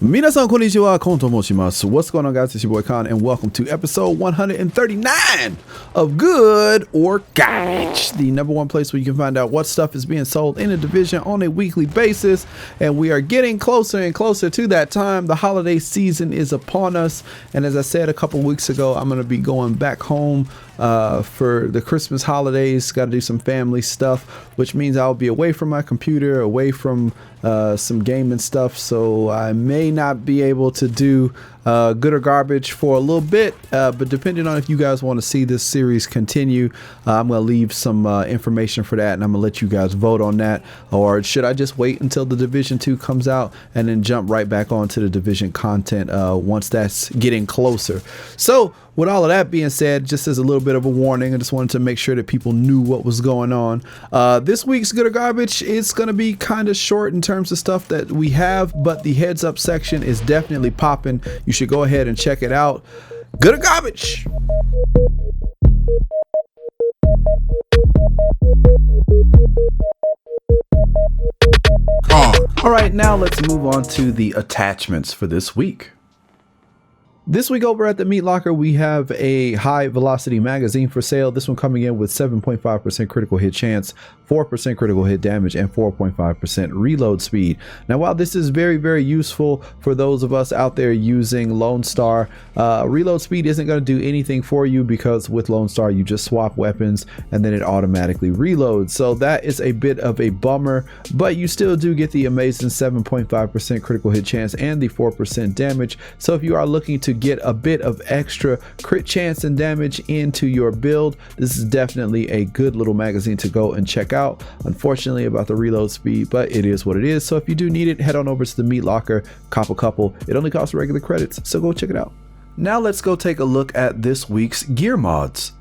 Minasan konnichiwa, Kon to moshimasu. What's going on, guys? It's your boy Kon, and welcome to episode 139 of Good or Garbage, the number one place where you can find out what stuff is being sold in a division on a weekly basis. And we are getting closer and closer to that time. The holiday season is upon us, and as I said a couple weeks ago, I'm going to be going back home for the Christmas holidays. Got to do some family stuff, which means I'll be away from my computer, away from some gaming stuff, so I may not be able to do Good or Garbage for a little bit, but depending on if you guys want to see this series continue, I'm going to leave some information for that, and I'm going to let you guys vote on that. Or should I just wait until the Division 2 comes out and then jump right back onto the Division content once that's getting closer? So with all of that being said, just as a little bit of a warning, I just wanted to make sure that people knew what was going on. This week's Good or Garbage is going to be kind of short in terms of stuff that we have, but the heads up section is definitely popping. You should go ahead and check it out. Good or Garbage. All right, now let's move on to the attachments for this week. This week over at the Meat Locker, we have a high velocity magazine for sale. This one coming in with 7.5% critical hit chance, 4% critical hit damage, and 4.5% reload speed. Now, while this is very, very useful for those of us out there using Lone Star, reload speed isn't going to do anything for you because with Lone Star, you just swap weapons and then it automatically reloads. So that is a bit of a bummer, but you still do get the amazing 7.5% critical hit chance and the 4% damage. So if you are looking to get a bit of extra crit chance and damage into your build, this is definitely a good little magazine to go and check out. Unfortunately about the reload speed, but it is what it is. So if you do need it, head on over to the Meat Locker, cop a couple. It only costs regular credits, so go check it out. Now let's go take a look at this week's gear mods.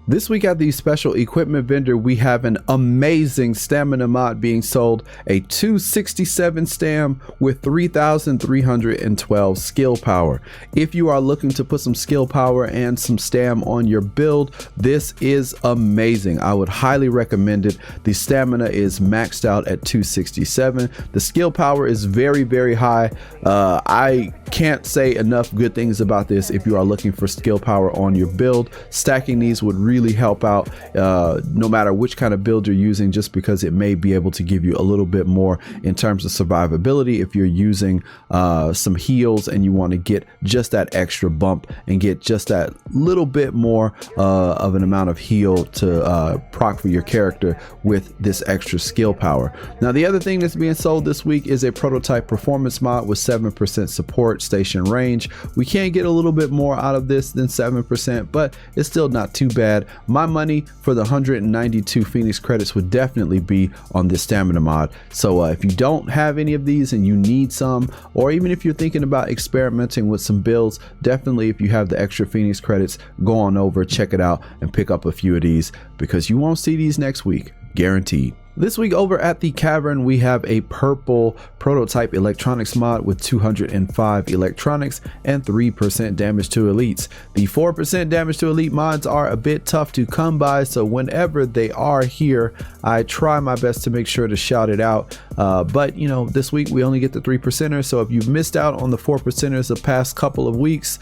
This week at the special equipment vendor, we have an amazing stamina mod being sold, a 267 stam with 3,312 skill power. If you are looking to put some skill power and some stam on your build, this is amazing. I would highly recommend it. The stamina is maxed out at 267. The skill power is very, very high. I can't say enough good things about this. If you are looking for skill power on your build, stacking these would really help out no matter which kind of build you're using, just because it may be able to give you a little bit more in terms of survivability if you're using some heals and you want to get just that extra bump and get just that little bit more of an amount of heal to proc for your character with this extra skill power. Now, the other thing that's being sold this week is a prototype performance mod with 7% support station range. We can get a little bit more out of this than 7%, but it's still not too bad. My money for the 192 Phoenix credits would definitely be on this stamina mod. So if you don't have any of these and you need some, or even if you're thinking about experimenting with some builds, definitely if you have the extra Phoenix credits, go on over, check it out, and pick up a few of these because you won't see these next week, guaranteed. This week over at the Cavern, we have a purple prototype electronics mod with 205 electronics and 3% damage to elites. The 4% damage to elite mods are a bit tough to come by, so whenever they are here, I try my best to make sure to shout it out. But you know, this week we only get the 3%ers, so if you've missed out on the 4%ers the past couple of weeks,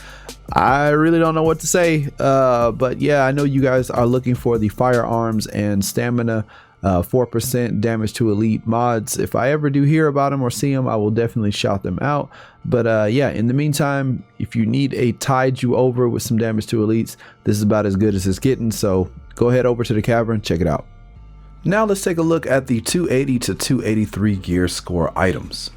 I really don't know what to say. But yeah, I know you guys are looking for the firearms and stamina 4% damage to elite mods. If I ever do hear about them or see them, I will definitely shout them out. But yeah, in the meantime, if you need a tide you over with some damage to elites, this is about as good as it's getting. So go ahead over to the Cavern, check it out. Now let's take a look at the 280 to 283 gear score items.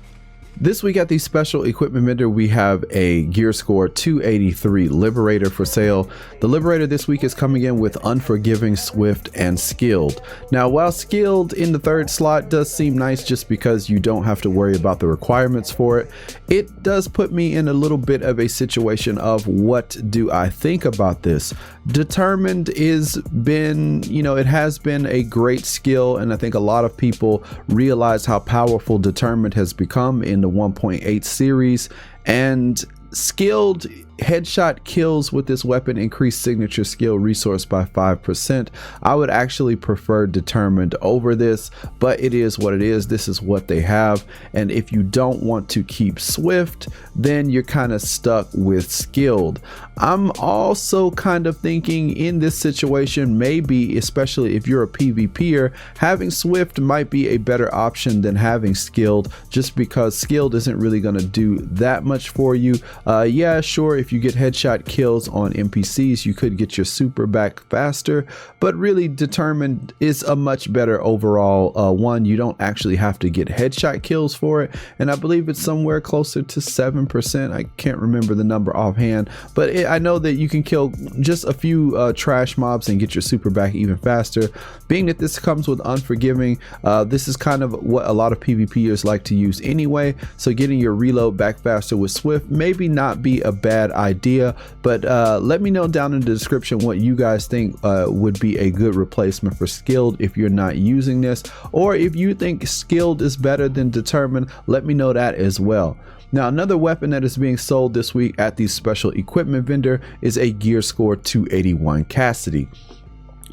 This week at the special equipment vendor, we have a gear score 283 Liberator for sale. The Liberator this week is coming in with Unforgiving, Swift, and Skilled. Now, while Skilled in the third slot does seem nice just because you don't have to worry about the requirements for it, it does put me in a little bit of a situation of what do I think about this? Determined is been, you know, it has been a great skill, and I think a lot of people realize how powerful Determined has become in the 1.8 series, And skilled headshot kills with this weapon increase signature skill resource by 5%. I would actually prefer determined over this, but it is what it is. This is what they have. And if you don't want to keep swift, then you're kind of stuck with skilled. I'm also kind of thinking in this situation, maybe especially if you're a PvPer, having swift might be a better option than having skilled, just because skilled isn't really going to do that much for you. Yeah, sure, if you get headshot kills on NPCs, you could get your super back faster, but really determined is a much better overall one. You don't actually have to get headshot kills for it, and I believe it's somewhere closer to 7%. I can't remember the number offhand, but I know that you can kill just a few trash mobs and get your super back even faster. Being that this comes with unforgiving, this is kind of what a lot of PvPers like to use anyway, so getting your reload back faster with swift maybe not be a bad idea. But let me know down in the description what you guys think would be a good replacement for skilled if you're not using this, or if you think skilled is better than determined, let me know that as well. Now, another weapon that is being sold this week at the special equipment vendor is a gear score 281 Cassidy.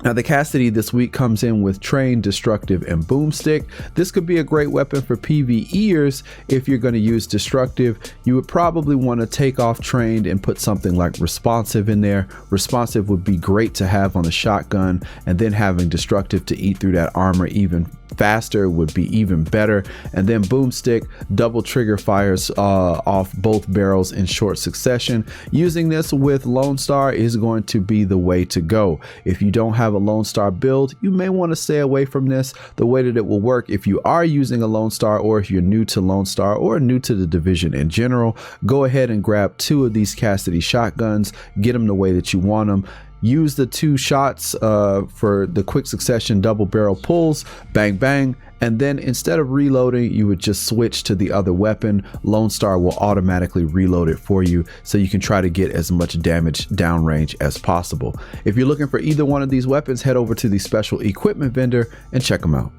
Now, the Cassidy this week comes in with Train, Destructive, and Boomstick. This could be a great weapon for PvEers. If you're going to use Destructive, you would probably want to take off Trained and put something like Responsive in there. Responsive would be great to have on a shotgun, and then having Destructive to eat through that armor even faster would be even better. And then Boomstick, double trigger fires off both barrels in short succession. Using this with Lone Star is going to be the way to go. If you don't have a Lone Star build, you may want to stay away from this. The way that it will work if you are using a Lone Star, or if you're new to Lone Star or new to the division in general, go ahead and grab 2 of these Cassidy shotguns, get them the way that you want them. Use the 2 shots for the quick succession double barrel pulls, bang bang, and then instead of reloading, you would just switch to the other weapon. Lone Star will automatically reload it for you, so you can try to get as much damage downrange as possible. If you're looking for either one of these weapons, head over to the special equipment vendor and check them out.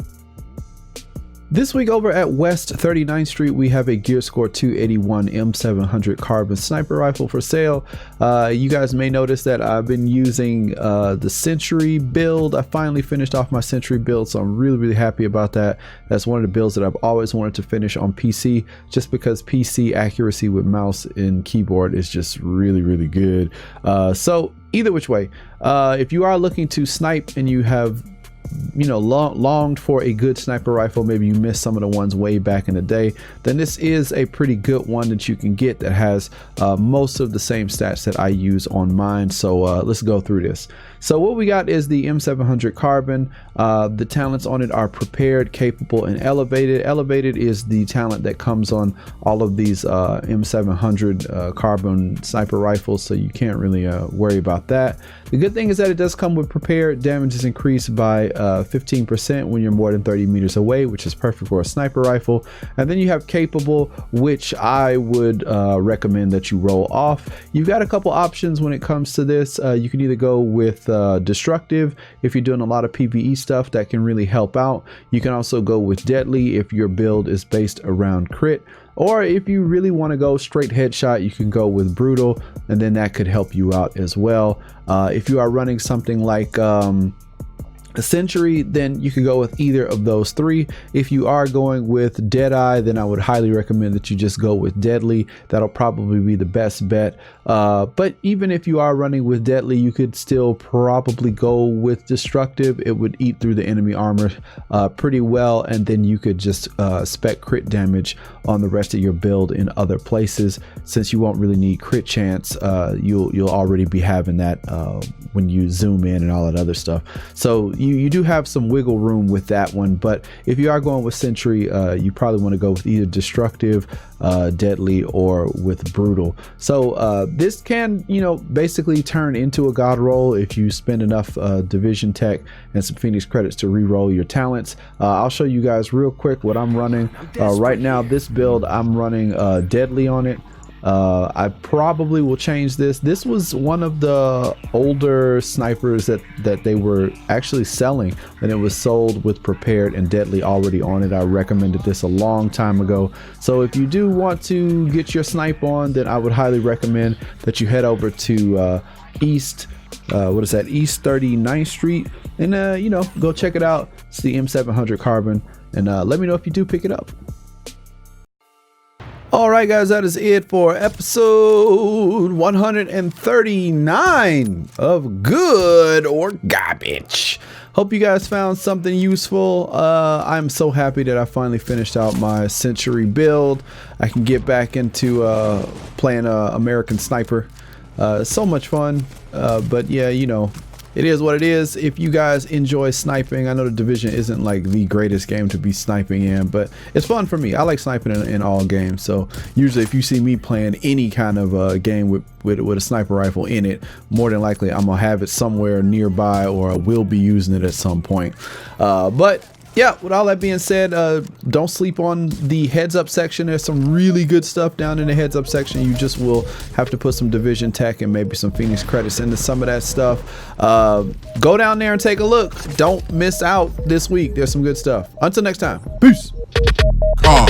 This week over at West 39th Street, we have a gear score 281 M700 carbon sniper rifle for sale. You guys may notice that I've been using the Century build. I finally finished off my Century build, so I'm really happy about that. That's one of the builds that I've always wanted to finish on PC, just because PC accuracy with mouse and keyboard is just really good. So either which way, if you are looking to snipe and you have longed for a good sniper rifle, maybe you missed some of the ones way back in the day, then this is a pretty good one that you can get that has most of the same stats that I use on mine. So let's go through this. So what we got is the M700 carbon. The talents on it are prepared, capable, and elevated. Elevated is the talent that comes on all of these M700 carbon sniper rifles, so you can't really worry about that. The good thing is that it does come with prepared. Damage is increased by 15% when you're more than 30 meters away, which is perfect for a sniper rifle. And then you have capable, which I would recommend that you roll off. You've got a couple options when it comes to this. You can either go with destructive if you're doing a lot of PvE stuff, that can really help out. You can also go with deadly if your build is based around crit, or if you really want to go straight headshot, you can go with brutal, and then that could help you out as well. If you are running something like a Century, then you could go with either of those 3. If you are going with Deadeye, then I would highly recommend that you just go with Deadly. That'll probably be the best bet. But even if you are running with Deadly, you could still probably go with Destructive. It would eat through the enemy armor pretty well, and then you could just spec crit damage on the rest of your build in other places. Since you won't really need crit chance, you'll already be having that when you zoom in and all that other stuff. So you do have some wiggle room with that one. But if you are going with Century, you probably want to go with either Destructive, Deadly, or with Brutal. So this can basically turn into a god roll if you spend enough division tech and some Phoenix credits to re-roll your talents. I'll show you guys real quick what I'm running right now. This build, I'm running Deadly on it. I probably will change this. This was one of the older snipers that they were actually selling, and it was sold with prepared and deadly already on it. I recommended this a long time ago. So if you do want to get your snipe on, then I would highly recommend that you head over to East 39th Street, and you know, go check it out. It's the M700 Carbon, and let me know if you do pick it up. All right, guys, that is it for episode 139 of Good or Garbage. Hope you guys found something useful. I'm so happy that I finally finished out my Century build. I can get back into playing American Sniper. So much fun, but yeah, you know, it is what it is. If you guys enjoy sniping, I know the Division isn't like the greatest game to be sniping in, but it's fun for me. I like sniping in all games. So usually if you see me playing any kind of game with a sniper rifle in it, more than likely I'm gonna have it somewhere nearby, or I will be using it at some point. But yeah, with all that being said, don't sleep on the heads up section. There's some really good stuff down in the heads up section. You just will have to put some Division tech and maybe some Phoenix credits into some of that stuff. Go down there and take a look. Don't miss out this week. There's some good stuff. Until next time, peace. Huh.